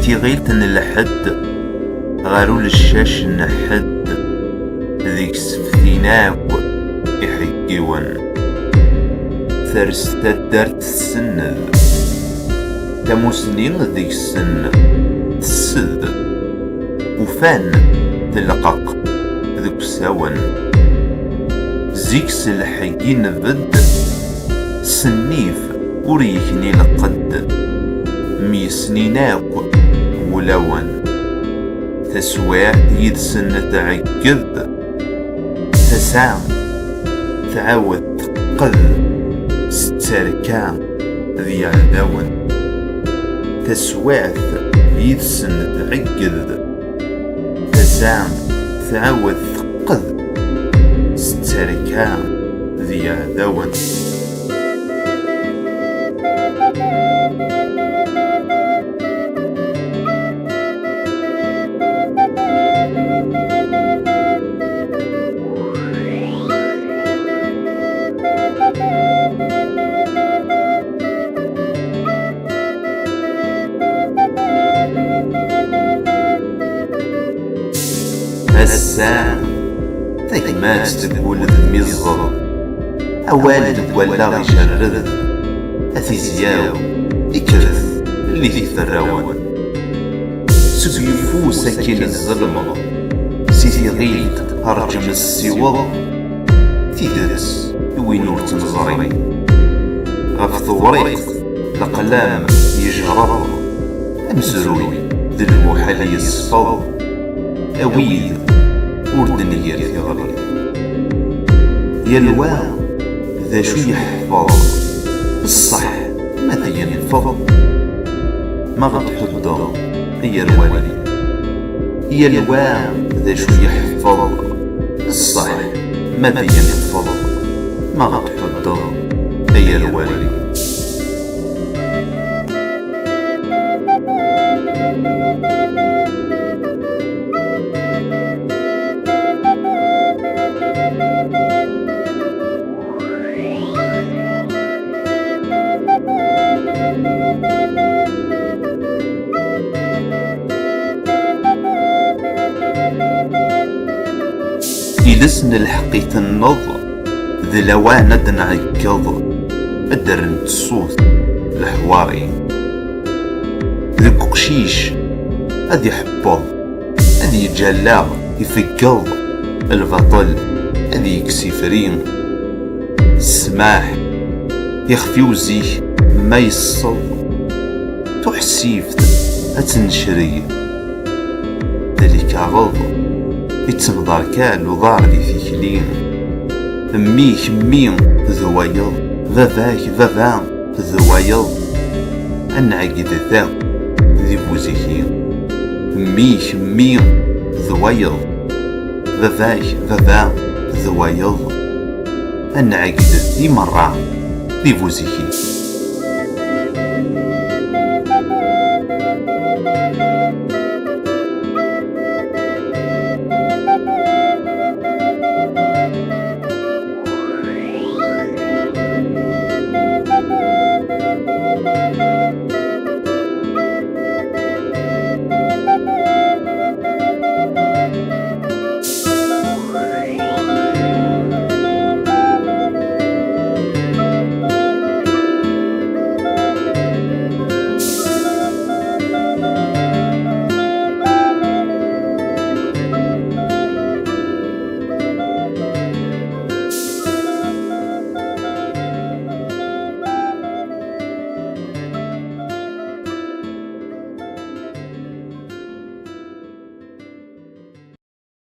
تيغيلت نلحد غارو للشاش نحد ذيك سفتيناك يحكيون ثرس تدارت السند تموسنين ذيك السن تسد وفان تلقق ذوك الساون زيك سلحقي نبد سنيف وريكني لقد ميسنيناك ولون تسواع يد سنة تعقد تسام تعاود تقد ستركام ذي عداون تسواع يد سنة تعقد تسام تعاود تقد ستركام ذي عداون الساعة تكمات تقول ذمي الظل أوالد ولا غيشرد أثي زياو إكرث اللي في ثراون سيفو ساكن الظلمة سيتي غيد هرجم السيوض تيدرس وين ور تنظري غف ثوريق لقلام يجرب أمزروي ذي المحال يصفض أويد وردن يرثي غري يلوى ذا شو يحفظ الصح ما تينفض ما غتحضر هي الوالي يلوى ذا شو يحفظ الصح ما تينفض ما غتحضر هي الوالي إلسن الحقيت النظر ذي لوانا دنعقض أدرن الصوت الحواري ذي قشيش أدي يحبض أدي يجلا يفقض البطل أدي يكسفرين السماح يخفي وزيه ما يصل تحسيفت أتنشري ذلك غض يتمضار كان وضار دي فيكلين ميك مين ذوايض ذاك ذا ذوايض أنعقد ذا ذي بوزيكين ميك مين ذوايض ذاك ذا ذوايض أنعقد ذي مرة ذي بوزيكين